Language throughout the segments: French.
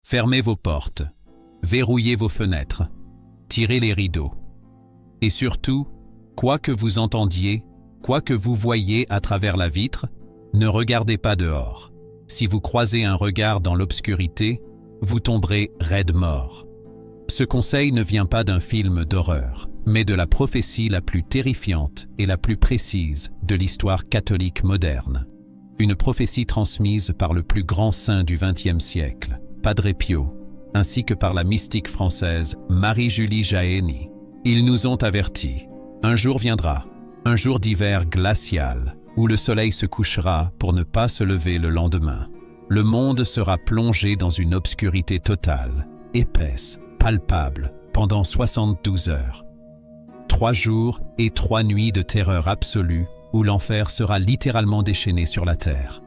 Fermez vos portes, verrouillez vos fenêtres, tirez les rideaux. Et surtout, quoi que vous entendiez, quoi que vous voyiez à travers la vitre, ne regardez pas dehors. Si vous croisez un regard dans l'obscurité, vous tomberez raide mort. Ce conseil ne vient pas d'un film d'horreur, mais de la prophétie la plus terrifiante et la plus précise de l'histoire catholique moderne. Une prophétie transmise par le plus grand saint du XXe siècle, Padre Pio, ainsi que par la mystique française Marie-Julie Jahenny. Ils nous ont avertis. Un jour viendra, un jour d'hiver glacial, où le soleil se couchera pour ne pas se lever le lendemain. Le monde sera plongé dans une obscurité totale, épaisse, palpable, pendant 72 heures. 3 jours et 3 nuits de terreur absolue, où l'enfer sera littéralement déchaîné sur la terre.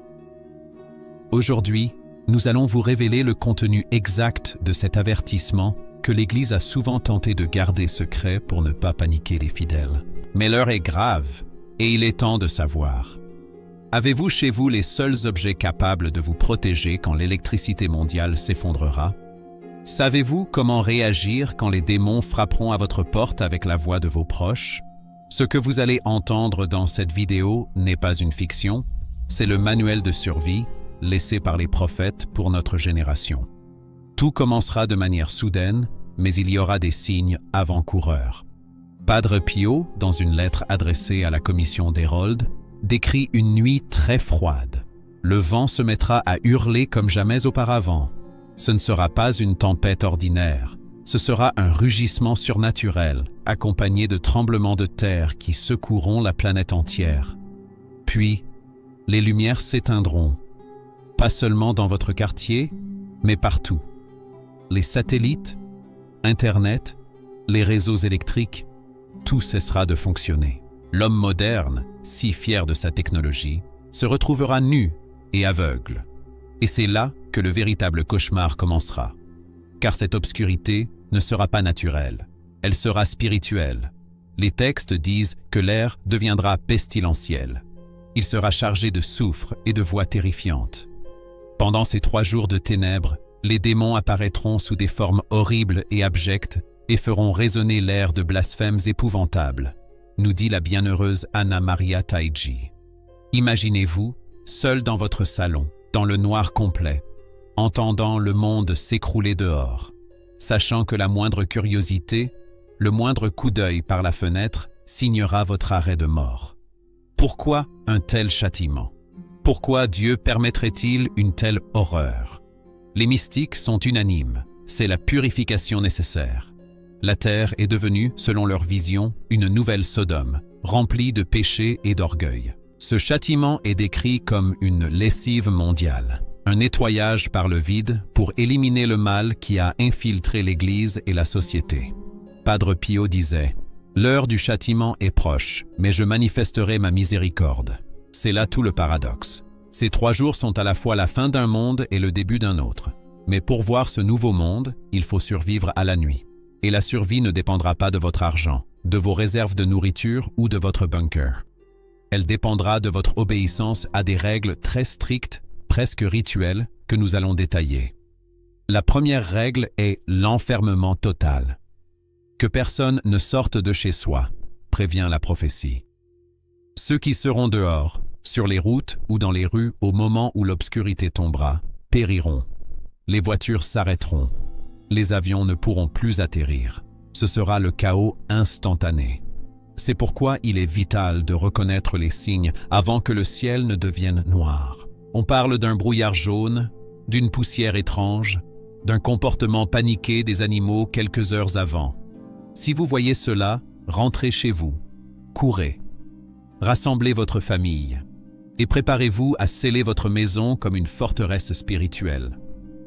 Aujourd'hui, nous allons vous révéler le contenu exact de cet avertissement que l'Église a souvent tenté de garder secret pour ne pas paniquer les fidèles. Mais l'heure est grave, et il est temps de savoir. Avez-vous chez vous les seuls objets capables de vous protéger quand l'électricité mondiale s'effondrera? Savez-vous comment réagir quand les démons frapperont à votre porte avec la voix de vos proches? Ce que vous allez entendre dans cette vidéo n'est pas une fiction, c'est le manuel de survie laissé par les prophètes pour notre génération. Tout commencera de manière soudaine, mais il y aura des signes avant-coureurs. Padre Pio, dans une lettre adressée à la commission d'Hérold, décrit une nuit très froide. Le vent se mettra à hurler comme jamais auparavant. Ce ne sera pas une tempête ordinaire, ce sera un rugissement surnaturel, accompagné de tremblements de terre qui secoueront la planète entière. Puis, les lumières s'éteindront, pas seulement dans votre quartier, mais partout. Les satellites, Internet, les réseaux électriques, tout cessera de fonctionner. L'homme moderne, si fier de sa technologie, se retrouvera nu et aveugle. Et c'est là que le véritable cauchemar commencera. Car cette obscurité ne sera pas naturelle, elle sera spirituelle. Les textes disent que l'air deviendra pestilentiel. Il sera chargé de soufre et de voix terrifiantes. Pendant ces 3 jours de ténèbres, les démons apparaîtront sous des formes horribles et abjectes et feront résonner l'air de blasphèmes épouvantables, nous dit la bienheureuse Anna Maria Taigi. Imaginez-vous, seul dans votre salon, dans le noir complet, entendant le monde s'écrouler dehors, sachant que la moindre curiosité, le moindre coup d'œil par la fenêtre signera votre arrêt de mort. Pourquoi un tel châtiment? Pourquoi Dieu permettrait-il une telle horreur? Les mystiques sont unanimes, c'est la purification nécessaire. La terre est devenue, selon leur vision, une nouvelle Sodome, remplie de péchés et d'orgueil. Ce châtiment est décrit comme une lessive mondiale, un nettoyage par le vide pour éliminer le mal qui a infiltré l'Église et la société. Padre Pio disait « L'heure du châtiment est proche, mais je manifesterai ma miséricorde. » C'est là tout le paradoxe. Ces 3 jours sont à la fois la fin d'un monde et le début d'un autre. Mais pour voir ce nouveau monde, il faut survivre à la nuit. Et la survie ne dépendra pas de votre argent, de vos réserves de nourriture ou de votre bunker. Elle dépendra de votre obéissance à des règles très strictes, presque rituelles, que nous allons détailler. La première règle est l'enfermement total. Que personne ne sorte de chez soi, prévient la prophétie. Ceux qui seront dehors, sur les routes ou dans les rues au moment où l'obscurité tombera, périront. Les voitures s'arrêteront. Les avions ne pourront plus atterrir. Ce sera le chaos instantané. C'est pourquoi il est vital de reconnaître les signes avant que le ciel ne devienne noir. On parle d'un brouillard jaune, d'une poussière étrange, d'un comportement paniqué des animaux quelques heures avant. Si vous voyez cela, rentrez chez vous, courez. Rassemblez votre famille et préparez-vous à sceller votre maison comme une forteresse spirituelle.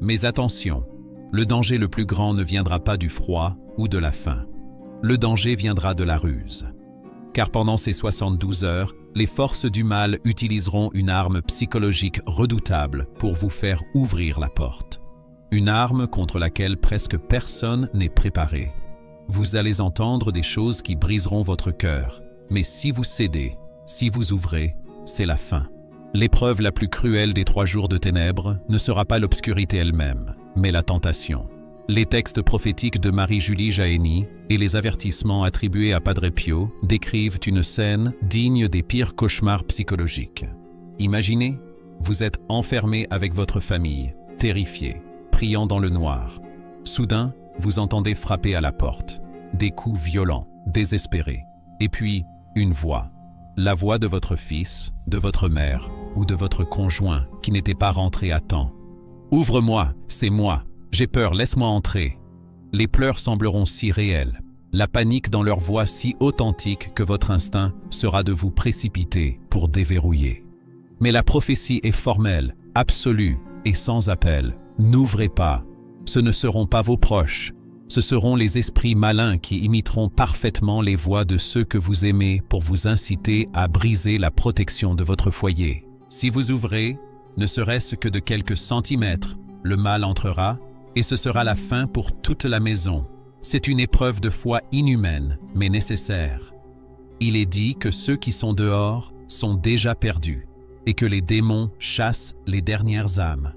Mais attention, le danger le plus grand ne viendra pas du froid ou de la faim. Le danger viendra de la ruse. Car pendant ces 72 heures, les forces du mal utiliseront une arme psychologique redoutable pour vous faire ouvrir la porte. Une arme contre laquelle presque personne n'est préparé. Vous allez entendre des choses qui briseront votre cœur, mais si vous cédez, si vous ouvrez, c'est la fin. L'épreuve la plus cruelle des 3 jours de ténèbres ne sera pas l'obscurité elle-même, mais la tentation. Les textes prophétiques de Marie-Julie Jahenny et les avertissements attribués à Padre Pio décrivent une scène digne des pires cauchemars psychologiques. Imaginez, vous êtes enfermé avec votre famille, terrifié, priant dans le noir. Soudain, vous entendez frapper à la porte. Des coups violents, désespérés. Et puis, une voix. La voix de votre fils, de votre mère ou de votre conjoint qui n'était pas rentré à temps. « Ouvre-moi, c'est moi. J'ai peur, laisse-moi entrer. » Les pleurs sembleront si réels, la panique dans leur voix si authentique que votre instinct sera de vous précipiter pour déverrouiller. Mais la prophétie est formelle, absolue et sans appel. N'ouvrez pas. Ce ne seront pas vos proches. Ce seront les esprits malins qui imiteront parfaitement les voix de ceux que vous aimez pour vous inciter à briser la protection de votre foyer. Si vous ouvrez, ne serait-ce que de quelques centimètres, le mal entrera et ce sera la fin pour toute la maison. C'est une épreuve de foi inhumaine, mais nécessaire. Il est dit que ceux qui sont dehors sont déjà perdus et que les démons chassent les dernières âmes.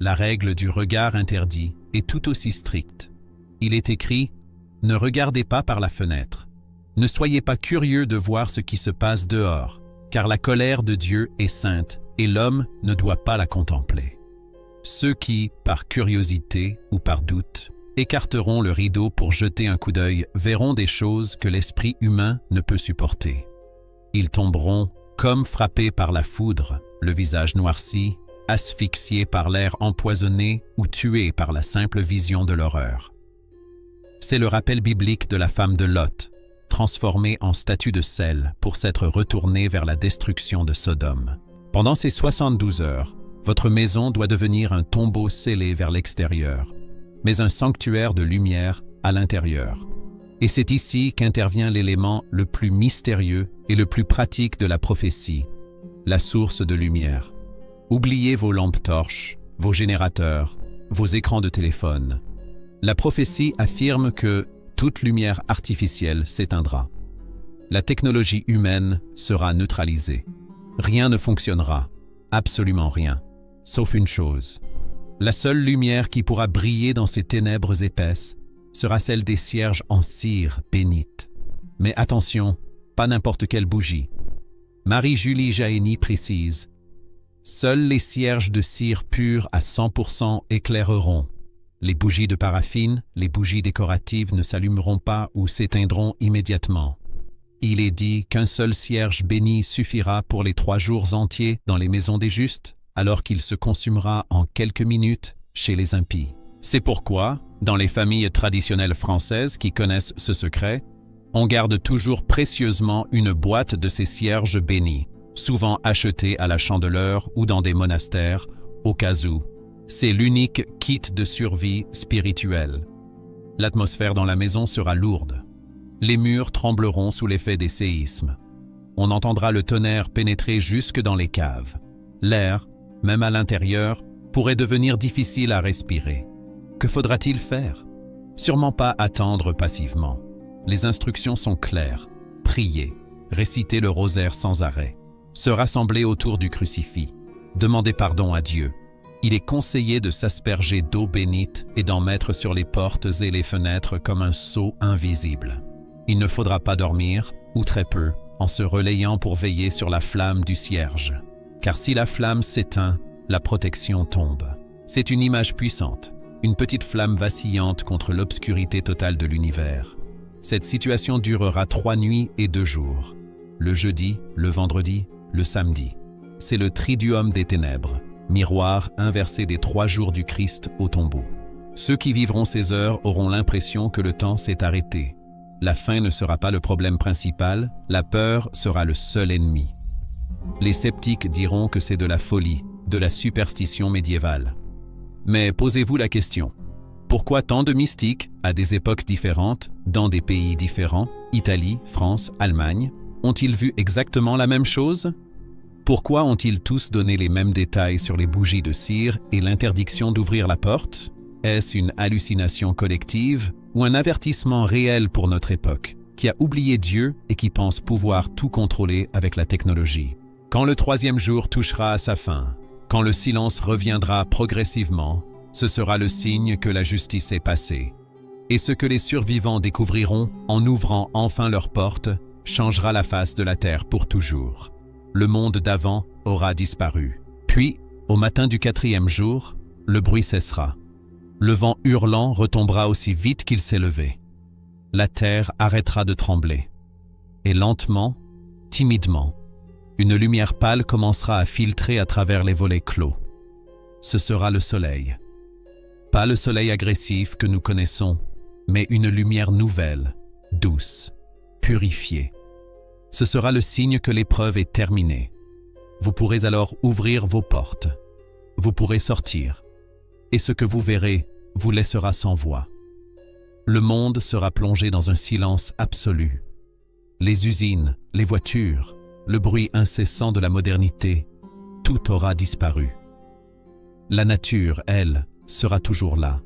La règle du regard interdit est tout aussi stricte. Il est écrit « Ne regardez pas par la fenêtre. Ne soyez pas curieux de voir ce qui se passe dehors, car la colère de Dieu est sainte et l'homme ne doit pas la contempler. » Ceux qui, par curiosité ou par doute, écarteront le rideau pour jeter un coup d'œil verront des choses que l'esprit humain ne peut supporter. Ils tomberont comme frappés par la foudre, le visage noirci, asphyxiés par l'air empoisonné ou tués par la simple vision de l'horreur. C'est le rappel biblique de la femme de Lot, transformée en statue de sel pour s'être retournée vers la destruction de Sodome. Pendant ces 72 heures, votre maison doit devenir un tombeau scellé vers l'extérieur, mais un sanctuaire de lumière à l'intérieur. Et c'est ici qu'intervient l'élément le plus mystérieux et le plus pratique de la prophétie, la source de lumière. Oubliez vos lampes torches, vos générateurs, vos écrans de téléphone. La prophétie affirme que toute lumière artificielle s'éteindra. La technologie humaine sera neutralisée. Rien ne fonctionnera, absolument rien. Sauf une chose. La seule lumière qui pourra briller dans ces ténèbres épaisses sera celle des cierges en cire bénite. Mais attention, pas n'importe quelle bougie. Marie-Julie Jahenny précise « Seuls les cierges de cire pure à 100% éclaireront. Les bougies de paraffine, les bougies décoratives ne s'allumeront pas ou s'éteindront immédiatement. Il est dit qu'un seul cierge béni suffira pour les 3 jours entiers dans les maisons des justes, alors qu'il se consumera en quelques minutes chez les impies. C'est pourquoi, dans les familles traditionnelles françaises qui connaissent ce secret, on garde toujours précieusement une boîte de ces cierges bénis, souvent achetée à la Chandeleur ou dans des monastères, au cas où. C'est l'unique kit de survie spirituelle. L'atmosphère dans la maison sera lourde. Les murs trembleront sous l'effet des séismes. On entendra le tonnerre pénétrer jusque dans les caves. L'air, même à l'intérieur, pourrait devenir difficile à respirer. Que faudra-t-il faire? Sûrement pas attendre passivement. Les instructions sont claires. Prier, réciter le rosaire sans arrêt, se rassembler autour du crucifix, demander pardon à Dieu. Il est conseillé de s'asperger d'eau bénite et d'en mettre sur les portes et les fenêtres comme un sceau invisible. Il ne faudra pas dormir, ou très peu, en se relayant pour veiller sur la flamme du cierge. Car si la flamme s'éteint, la protection tombe. C'est une image puissante, une petite flamme vacillante contre l'obscurité totale de l'univers. Cette situation durera 3 nuits et 2 jours. Le jeudi, le vendredi, le samedi. C'est le triduum des ténèbres, miroir inversé des 3 jours du Christ au tombeau. Ceux qui vivront ces heures auront l'impression que le temps s'est arrêté. La faim ne sera pas le problème principal, la peur sera le seul ennemi. Les sceptiques diront que c'est de la folie, de la superstition médiévale. Mais posez-vous la question. Pourquoi tant de mystiques, à des époques différentes, dans des pays différents, Italie, France, Allemagne, ont-ils vu exactement la même chose? Pourquoi ont-ils tous donné les mêmes détails sur les bougies de cire et l'interdiction d'ouvrir la porte? Est-ce une hallucination collective ou un avertissement réel pour notre époque, qui a oublié Dieu et qui pense pouvoir tout contrôler avec la technologie? Quand le 3e jour touchera à sa fin, quand le silence reviendra progressivement, Ce sera le signe que la justice est passée. Et ce que les survivants découvriront en ouvrant enfin leurs portes changera la face de la terre pour toujours. Le monde d'avant aura disparu. Puis, au matin du 4e jour, le bruit cessera. Le vent hurlant retombera aussi vite qu'il s'est levé. La terre arrêtera de trembler. Et lentement, timidement, une lumière pâle commencera à filtrer à travers les volets clos. Ce sera le soleil. Pas le soleil agressif que nous connaissons, mais une lumière nouvelle, douce, purifiée. Ce sera le signe que l'épreuve est terminée. Vous pourrez alors ouvrir vos portes. Vous pourrez sortir. Et ce que vous verrez vous laissera sans voix. Le monde sera plongé dans un silence absolu. Les usines, les voitures, le bruit incessant de la modernité, tout aura disparu. La nature, elle, sera toujours là,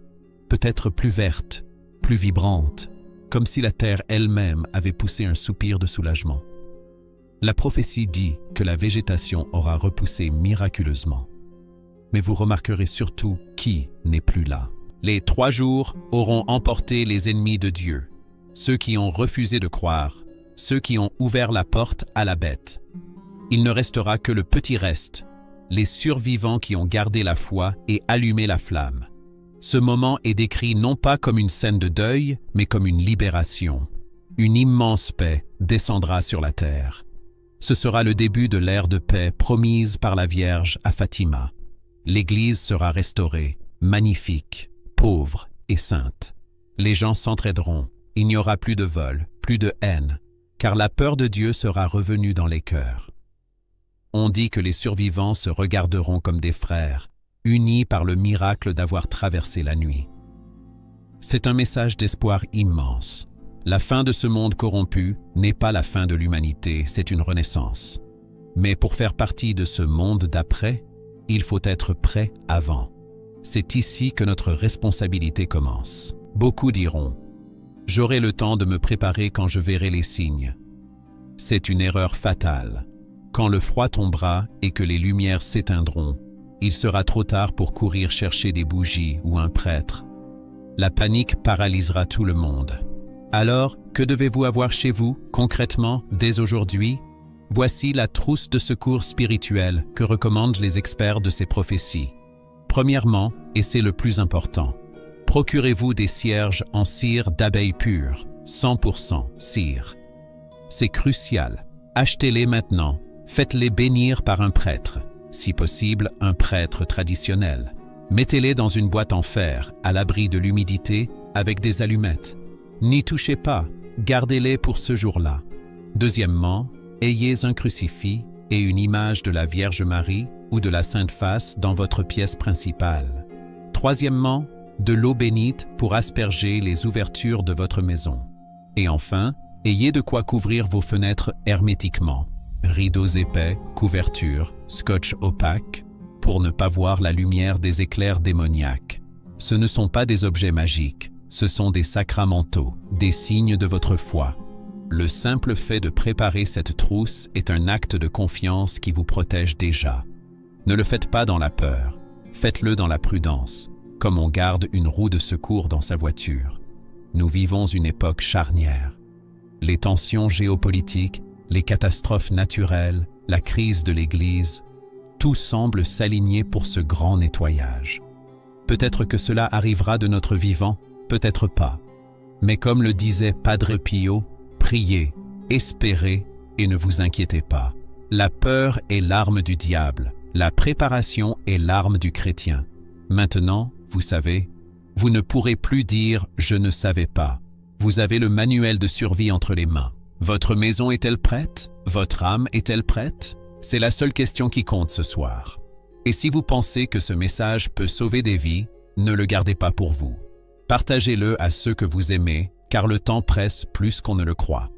peut-être plus verte, plus vibrante, comme si la terre elle-même avait poussé un soupir de soulagement. La prophétie dit que la végétation aura repoussé miraculeusement. Mais vous remarquerez surtout qui n'est plus là. Les 3 jours auront emporté les ennemis de Dieu, ceux qui ont refusé de croire, ceux qui ont ouvert la porte à la bête. Il ne restera que le petit reste, les survivants qui ont gardé la foi et allumé la flamme. Ce moment est décrit non pas comme une scène de deuil, mais comme une libération. Une immense paix descendra sur la terre. Ce sera le début de l'ère de paix promise par la Vierge à Fatima. L'Église sera restaurée, magnifique, pauvre et sainte. Les gens s'entraideront, il n'y aura plus de vol, plus de haine, car la peur de Dieu sera revenue dans les cœurs. On dit que les survivants se regarderont comme des frères, unis par le miracle d'avoir traversé la nuit. C'est un message d'espoir immense. La fin de ce monde corrompu n'est pas la fin de l'humanité, c'est une renaissance. Mais pour faire partie de ce monde d'après, il faut être prêt avant. C'est ici que notre responsabilité commence. Beaucoup diront « J'aurai le temps de me préparer quand je verrai les signes ». C'est une erreur fatale. Quand le froid tombera et que les lumières s'éteindront, il sera trop tard pour courir chercher des bougies ou un prêtre. La panique paralysera tout le monde. Alors, que devez-vous avoir chez vous, concrètement, dès aujourd'hui? Voici la trousse de secours spirituel que recommandent les experts de ces prophéties. Premièrement, et c'est le plus important, procurez-vous des cierges en cire d'abeille pure, 100% cire. C'est crucial. Achetez-les maintenant. Faites-les bénir par un prêtre, si possible un prêtre traditionnel. Mettez-les dans une boîte en fer, à l'abri de l'humidité, avec des allumettes. N'y touchez pas, gardez-les pour ce jour-là. Deuxièmement, ayez un crucifix et une image de la Vierge Marie ou de la Sainte Face dans votre pièce principale. Troisièmement, de l'eau bénite pour asperger les ouvertures de votre maison. Et enfin, ayez de quoi couvrir vos fenêtres hermétiquement. Rideaux épais, couvertures, scotch opaque, pour ne pas voir la lumière des éclairs démoniaques. Ce ne sont pas des objets magiques, ce sont des sacramentaux, des signes de votre foi. Le simple fait de préparer cette trousse est un acte de confiance qui vous protège déjà. Ne le faites pas dans la peur, faites-le dans la prudence, comme on garde une roue de secours dans sa voiture. Nous vivons une époque charnière. Les tensions géopolitiques, les catastrophes naturelles, la crise de l'Église, tout semble s'aligner pour ce grand nettoyage. Peut-être que cela arrivera de notre vivant, peut-être pas. Mais comme le disait Padre Pio, priez, espérez et ne vous inquiétez pas. La peur est l'arme du diable, la préparation est l'arme du chrétien. Maintenant, vous savez, vous ne pourrez plus dire « je ne savais pas ». Vous avez le manuel de survie entre les mains. Votre maison est-elle prête? Votre âme est-elle prête? C'est la seule question qui compte ce soir. Et si vous pensez que ce message peut sauver des vies, ne le gardez pas pour vous. Partagez-le à ceux que vous aimez, car le temps presse plus qu'on ne le croit.